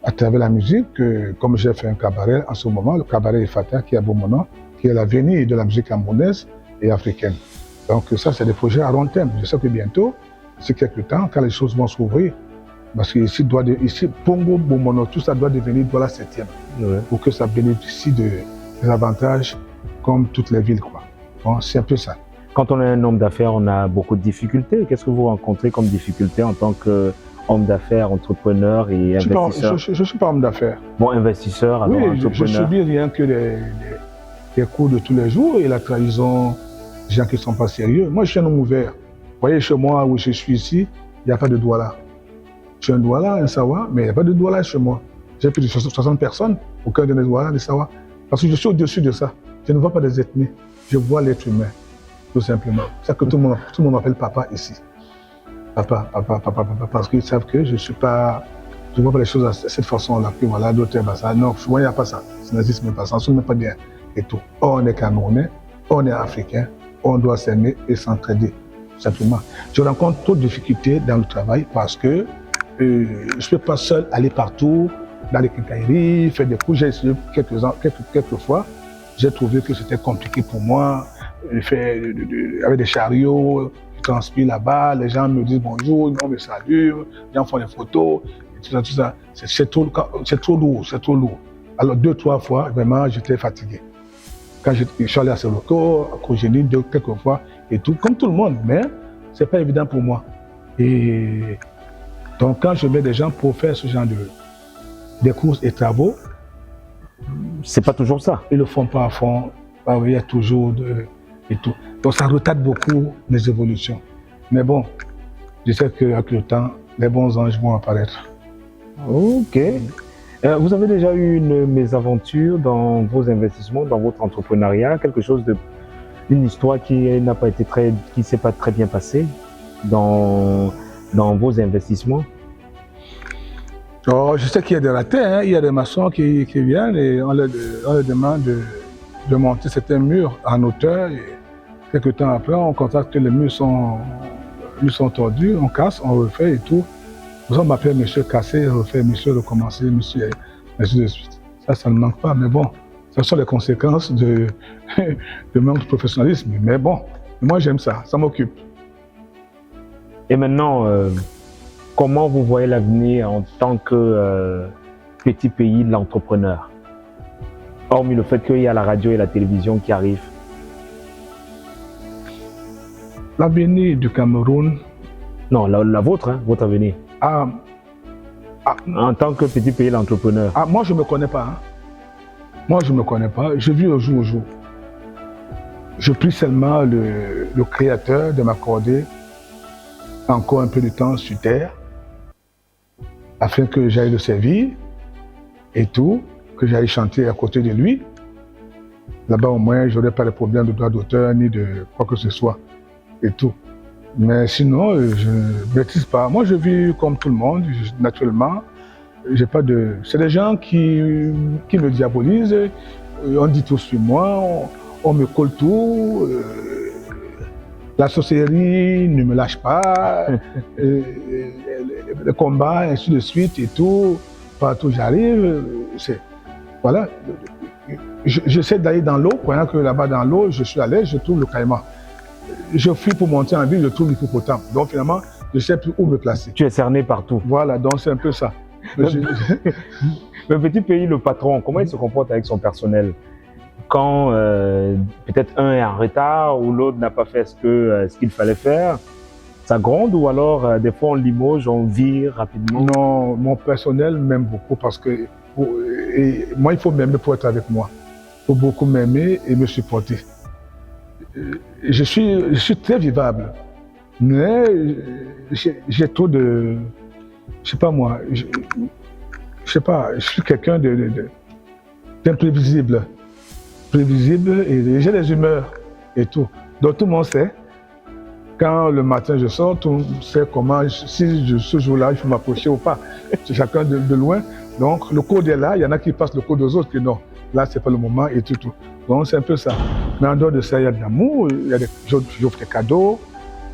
à travers la musique, comme j'ai fait un cabaret en ce moment, le cabaret Ifata qui a beau mon nom, qui est l'avenir de la musique camerounaise et africaine. Donc ça, c'est des projets à long terme. Je sais que bientôt, c'est quelques temps, quand les choses vont s'ouvrir, parce que ici, Pongo, Bomono, tout ça doit devenir Douala 7e, pour que ça bénéficie des avantages comme toutes les villes, quoi. Bon, c'est un peu ça. Quand on est un homme d'affaires, on a beaucoup de difficultés. Qu'est-ce que vous rencontrez comme difficulté en tant qu'homme d'affaires, entrepreneur et investisseur? Je ne suis pas homme d'affaires. Bon, investisseur, alors oui, entrepreneur. je subis rien que les coups de tous les jours et la trahison des gens qui ne sont pas sérieux. Moi, je suis un homme ouvert. Vous voyez, chez moi, où je suis ici, il n'y a pas de Douala. Je suis un Douala, un Sawa, mais il n'y a pas de Douala chez moi. J'ai plus de 60 personnes au cœur de mes Douala, des Sawa. Parce que je suis au-dessus de ça. Je ne vois pas des ethnies. Je vois l'être humain, tout simplement. C'est ça que tout le monde m'appelle papa ici. Papa, parce qu'ils savent que je ne vois pas les choses de cette façon-là. Puis voilà, d'autres, ça. Non, moi, il n'y a pas ça. Ça n'existe même pas. Ça ne se met pas bien. Et tout. On est Camerounais, on est Africain, on doit s'aimer et s'entraider. Simplement. Je rencontre trop de difficultés dans le travail parce que je ne peux pas seul aller partout, dans les quincailleries, faire des coups. J'ai essayé quelques fois. J'ai trouvé que c'était compliqué pour moi, avec des chariots, je transpire là-bas, les gens me disent bonjour, on me salue, les gens font des photos, et tout ça. C'est trop lourd. Alors 2-3 fois, vraiment, j'étais fatigué. Quand je suis allé à Seloko, à Kogeni, quelques fois, et tout, comme tout le monde, mais c'est pas évident pour moi. Et donc quand je mets des gens pour faire ce genre de courses et travaux, c'est pas toujours ça. Ils le font pas à fond. Ah oui, il y a toujours et tout. Donc ça retarde beaucoup mes évolutions. Mais bon, je sais qu'avec le temps, les bons anges vont apparaître. Ok. Vous avez déjà eu une mésaventure dans vos investissements, dans votre entrepreneuriat, une histoire qui s'est pas très bien passée dans vos investissements? Oh, je sais qu'il y a des ratés, hein. Il y a des maçons qui viennent et on leur demande de monter certains murs en hauteur. Et quelques temps après, on constate que les murs sont tordus, on casse, on refait et tout. On m'appelle monsieur cassé, refait, monsieur recommencer, monsieur, ainsi de suite. Ça ne manque pas, mais bon, ce sont les conséquences de manque de professionnalisme. Mais bon, moi j'aime ça m'occupe. Et maintenant, comment vous voyez l'avenir en tant que petit pays de l'entrepreneur? Hormis le fait qu'il y a la radio et la télévision qui arrivent. L'avenir du Cameroun. Non, la vôtre, hein, votre avenir. En tant que petit pays de l'entrepreneur. Moi, je ne me connais pas. Hein. Moi, je ne me connais pas. Je vis au jour au jour. Je prie seulement le Créateur de m'accorder encore un peu de temps sur terre, afin que j'aille le servir et tout, que j'aille chanter à côté de lui. Là-bas, au moins, je n'aurai pas de problème de droit d'auteur ni de quoi que ce soit et tout. Mais sinon, je ne bêtise pas. Moi, je vis comme tout le monde, naturellement. J'ai pas de... C'est des gens qui me diabolisent, on dit tout sur moi, on me colle tout. La sorcellerie ne me lâche pas, le combat, ainsi de suite et tout. Partout où j'arrive, voilà. J'essaie d'aller dans l'eau, croyant que là-bas dans l'eau, je suis à l'aise, je trouve le caïman. Je fuis pour monter en ville, je trouve l'hippopotame. Donc finalement, je ne sais plus où me placer. Tu es cerné partout. Voilà, donc c'est un peu ça. Le petit pays, le patron, comment il se comporte avec son personnel? Quand peut-être un est en retard ou l'autre n'a pas fait ce qu'il fallait faire, ça gronde ou alors des fois on limoge, on vire rapidement? Non, mon personnel m'aime beaucoup parce que Et moi, il faut m'aimer pour être avec moi. Il faut beaucoup m'aimer et me supporter. Je suis très vivable, mais j'ai trop de... Je sais pas moi, je sais pas, je suis quelqu'un d'imprévisible. Prévisible et j'ai des humeurs et tout. Donc tout le monde sait. Quand le matin je sors, tout le monde sait comment, si ce jour-là, il faut m'approcher ou pas. C'est chacun de loin. Donc le code est là, il y en a qui passent le code aux autres, qui non, là c'est pas le moment et tout. Donc c'est un peu ça. Mais en dehors de ça, il y a de l'amour, j'offre des cadeaux.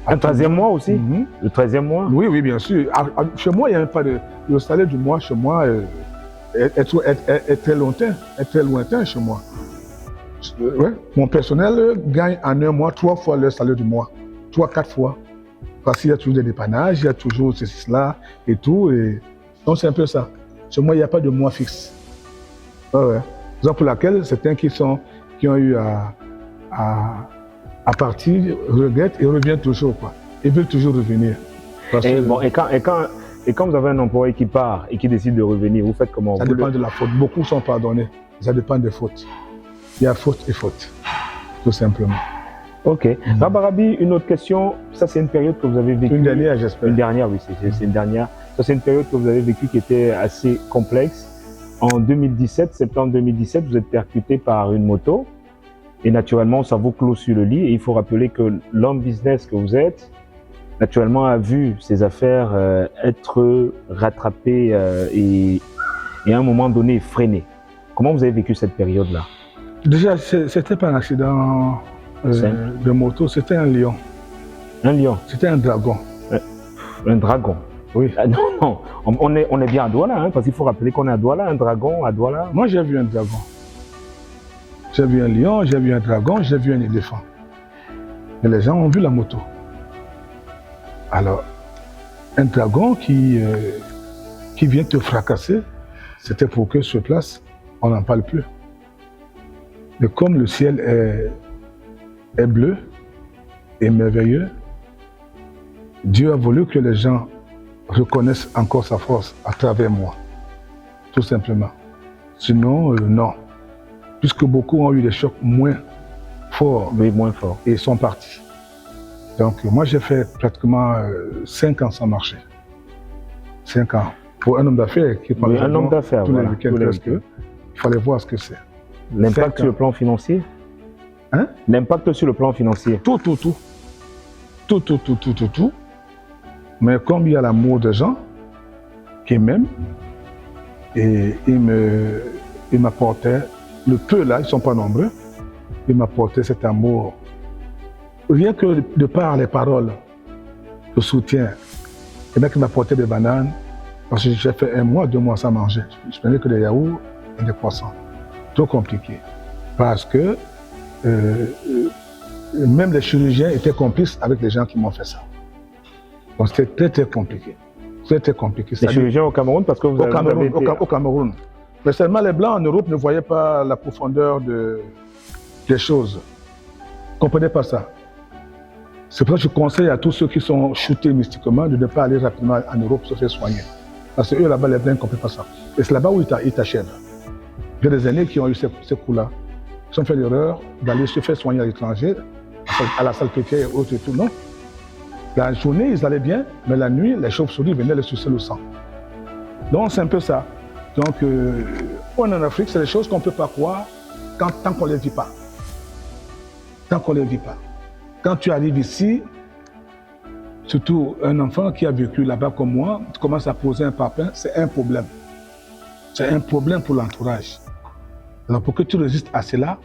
Un 13e mois aussi? Le 13e mois? Oui, oui, bien sûr. Chez moi, il n'y a même pas de... Le salaire du mois, chez moi, est très lointain chez moi. Ouais. Mon personnel gagne en un mois 3 fois le salaire du mois. 3-4 fois. Parce qu'il y a toujours des dépannages, il y a toujours ceci, cela et tout. Et... Donc c'est un peu ça. Chez moi, il n'y a pas de mois fixe. Ouais. Raison pour laquelle certains qui ont eu à partir regrettent et reviennent toujours, quoi. Ils veulent toujours revenir. Et quand vous avez un employé qui part et qui décide de revenir, vous faites comment? Ça dépend de la faute. Beaucoup sont pardonnés. Ça dépend des fautes. Il y a faute et faute, tout simplement. Ok. Rabarabi, une autre question. Ça, c'est une période que vous avez vécue. Une dernière, j'espère. Une dernière, oui, c'est une dernière. Ça, c'est une période que vous avez vécue qui était assez complexe. En 2017, septembre 2017, vous êtes percuté par une moto. Et naturellement, ça vous clôt sur le lit. Et il faut rappeler que l'homme business que vous êtes, naturellement, a vu ses affaires être rattrapées et à un moment donné freinées. Comment vous avez vécu cette période-là? Déjà, c'était pas un accident de moto, c'était un lion. Un lion? C'était un dragon. Un dragon? Oui. Ah, non, on est bien à Douala, hein, parce qu'il faut rappeler qu'on est à Douala, un dragon à Douala. Moi, j'ai vu un dragon. J'ai vu un lion, j'ai vu un dragon, j'ai vu un éléphant. Et les gens ont vu la moto. Alors, un dragon qui vient te fracasser, c'était pour que sur place, on n'en parle plus. Mais comme le ciel est bleu et merveilleux, Dieu a voulu que les gens reconnaissent encore sa force à travers moi, tout simplement. Sinon, non. Puisque beaucoup ont eu des chocs moins forts, oui, moins forts, et sont partis. Donc moi j'ai fait pratiquement 5 ans sans marcher. 5 ans. Pour un homme d'affaires qui prend un homme d'affaires, tous les week-ends presque, il fallait voir ce que c'est. L'impact sur le plan financier? Hein? L'impact sur le plan financier? Tout. Mais comme il y a l'amour des gens qui m'aiment, et ils m'apportaient le peu là, ils ne sont pas nombreux, ils m'apportaient cet amour. Rien que de par les paroles, le soutien. Les mecs m'apportaient des bananes, parce que j'ai fait 1 mois, 2 mois sans manger. Je prenais que des yaourts et des croissants. Trop compliqué. Parce que même les chirurgiens étaient complices avec les gens qui m'ont fait ça. Donc c'était très compliqué. Très compliqué. Les chirurgiens au Cameroun, parce que vous avez été... Au Cameroun. Mais seulement les Blancs en Europe ne voyaient pas la profondeur des choses. Ils ne comprenaient pas ça. C'est pour ça que je conseille à tous ceux qui sont shootés mystiquement de ne pas aller rapidement en Europe se faire soigner. Parce que eux là-bas, les Blancs ne comprennent pas ça. Et c'est là-bas où ils t'achèvent. Il y a des aînés qui ont eu ces coups-là. Ils ont fait l'erreur d'aller se faire soigner à l'étranger, à la Salpêtrière et autres et tout. Non. La journée, ils allaient bien, mais la nuit, les chauves-souris venaient les sucer le sang. Donc c'est un peu ça. Donc, on en Afrique, c'est des choses qu'on ne peut pas croire tant qu'on ne les vit pas. Tant qu'on ne les vit pas. Quand tu arrives ici, surtout un enfant qui a vécu là-bas comme moi, tu commences à poser un papin, c'est un problème. C'est un problème pour l'entourage. Alors pour que tu résistes à cela,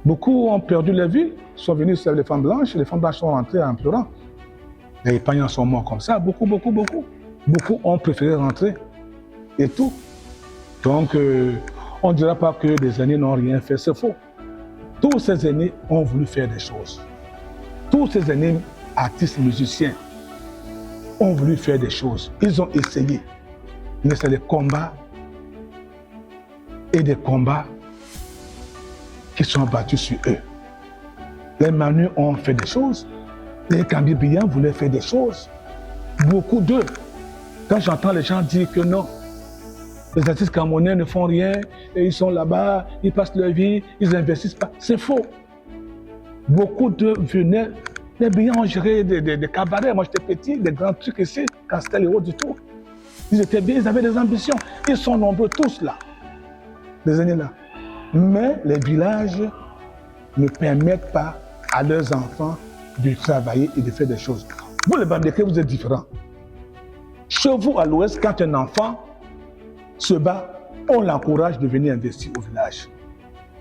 beaucoup ont perdu leur vie, sont venus sur les femmes blanches sont rentrées en pleurant. Les épargnants sont morts comme ça, beaucoup. Beaucoup ont préféré rentrer et tout. Donc, on ne dira pas que les aînés n'ont rien fait, c'est faux. Tous ces aînés ont voulu faire des choses. Tous ces aînés, artistes, musiciens, ont voulu faire des choses. Ils ont essayé. Mais c'est des combats et des combats qui sont battus sur eux. Les Manus ont fait des choses. Les Cambibriens voulaient faire des choses. Beaucoup d'eux. Quand j'entends les gens dire que non, Les artistes camerounais ne font rien, et ils sont là-bas, ils passent leur vie, ils n'investissent pas. C'est faux. Beaucoup de venaient, les Brillants ont géré des cabarets. Moi, j'étais petit, des grands trucs ici, Castel et autres du tout. Ils étaient bien, ils avaient des ambitions. Ils sont nombreux tous là, les années là. Mais les villages ne permettent pas à leurs enfants de travailler et de faire des choses. Vous, les Bamileke, vous êtes différents. Chez vous, à l'ouest, quand un enfant se bat, on l'encourage de venir investir au village.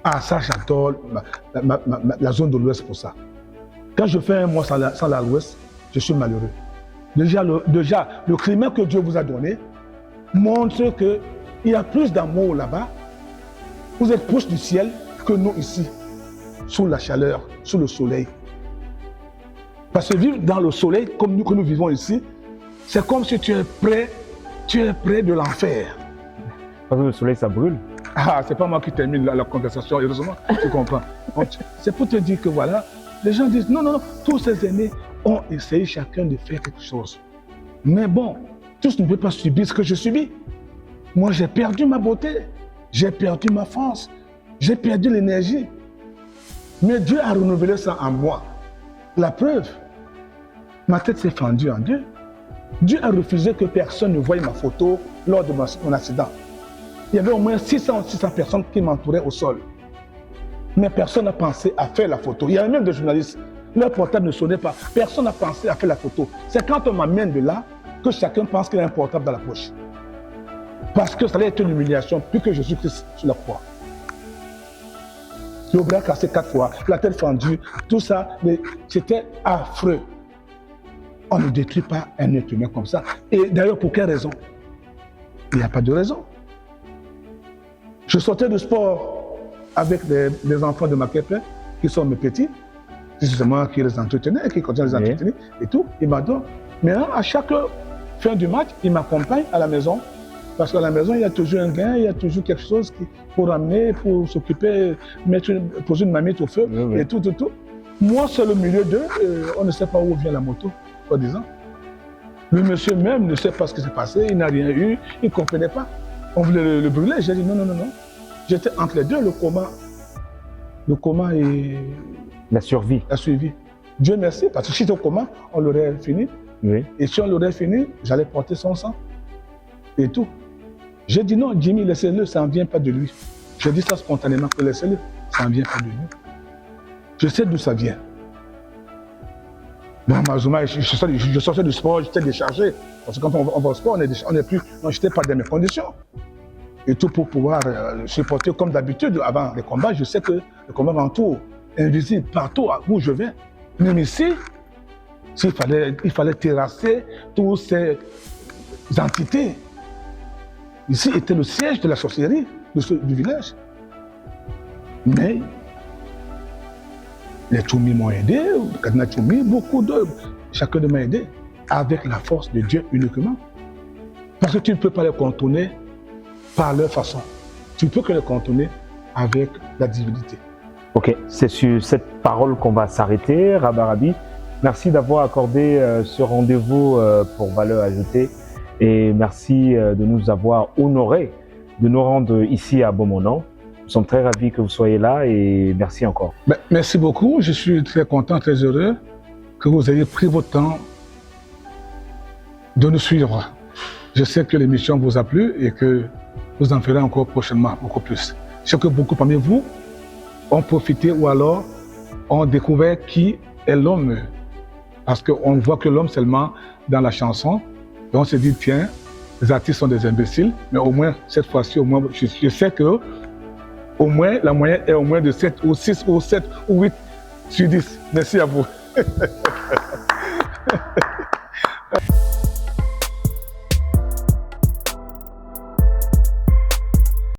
Ah, ça, j'adore la zone de l'ouest pour ça. Quand je fais un mois sans l'ouest, je suis malheureux. Déjà, le climat que Dieu vous a donné montre qu'il y a plus d'amour là-bas. Vous êtes proche du ciel que nous ici, sous la chaleur, sous le soleil. Parce que vivre dans le soleil, comme nous que nous vivons ici, c'est comme si tu es près de l'enfer. Parce que le soleil, ça brûle. Ah, c'est pas moi qui termine la conversation, heureusement, tu comprends. C'est pour te dire que voilà, les gens disent non, non, non, tous ces aînés ont essayé chacun de faire quelque chose. Mais bon, tous ne peuvent pas subir ce que je subis. Moi, j'ai perdu ma beauté, j'ai perdu ma force, j'ai perdu l'énergie. Mais Dieu a renouvelé ça en moi. La preuve, ma tête s'est fendue en deux. Dieu a refusé que personne ne voie ma photo lors de mon accident. Il y avait au moins 600 personnes qui m'entouraient au sol. Mais personne n'a pensé à faire la photo. Il y avait même des journalistes. Leur portable ne sonnait pas. Personne n'a pensé à faire la photo. C'est quand on m'amène de là que chacun pense qu'il a un portable dans la poche. Parce que ça allait être une humiliation, plus que Jésus-Christ sur la croix. Le bras cassé 4 fois, la tête fendue, tout ça, c'était affreux. On ne détruit pas un être humain comme ça. Et d'ailleurs, pour quelle raison? Il n'y a pas de raison. Je sortais du sport avec les enfants de ma Makepe, qui sont mes petits. C'est moi qui les entretenais, qui continue à les entretenir et tout. Ils m'adorent. Mais à chaque fin du match, ils m'accompagnent à la maison. Parce qu'à la maison, il y a toujours un gain, il y a toujours quelque chose pour ramener, pour s'occuper, poser une mamie au feu et tout. Moi, c'est le milieu d'eux, on ne sait pas où vient la moto, soi-disant. Le monsieur même ne sait pas ce qui s'est passé, il n'a rien eu, il ne comprenait pas. On voulait le brûler, j'ai dit non, non, non, non. J'étais entre les deux, le coma et la survie. La survie. Dieu merci, parce que si c'était au coma, on l'aurait fini. Oui. Et si on l'aurait fini, j'allais porter son sang et tout. J'ai dit non, Jimmy, laissez-le, ça ne vient pas de lui. J'ai dit ça spontanément, que laissez-le, ça ne vient pas de lui. Je sais d'où ça vient. Bon, Mazouma, je sortais du sport, j'étais déchargé. Parce que quand on va au sport, on est plus. Non, je n'étais pas dans mes conditions. Et tout pour pouvoir supporter comme d'habitude avant les combats. Je sais que le combat m'entoure, invisible, partout où je vais. Même ici, il fallait terrasser toutes ces entités. Ici était le siège de la sorcellerie du village. Mais les Tchoumi m'ont aidé, Kadna Tchoumi, beaucoup d'eux, chacun de m'a aidé, avec la force de Dieu uniquement. Parce que tu ne peux pas les contourner par leur façon. Tu ne peux que les contourner avec la divinité. Ok, c'est sur cette parole qu'on va s'arrêter, Rabarabi. Merci d'avoir accordé ce rendez-vous pour Valeurs Ajoutées et merci de nous avoir honorés de nous rendre ici à Beaumont. Nous sommes très ravis que vous soyez là et merci encore. Merci beaucoup, je suis très content, très heureux que vous ayez pris votre temps de nous suivre. Je sais que l'émission vous a plu et que vous en ferez encore prochainement, beaucoup plus. Je sais que beaucoup parmi vous ont profité ou alors ont découvert qui est l'homme. Parce qu'on voit que l'homme seulement dans la chanson. Et on se dit, tiens, les artistes sont des imbéciles, mais au moins, cette fois-ci, au moins, je sais que au moins, la moyenne est au moins de 7 ou 6 ou 7 ou 8 sur 10. Merci à vous.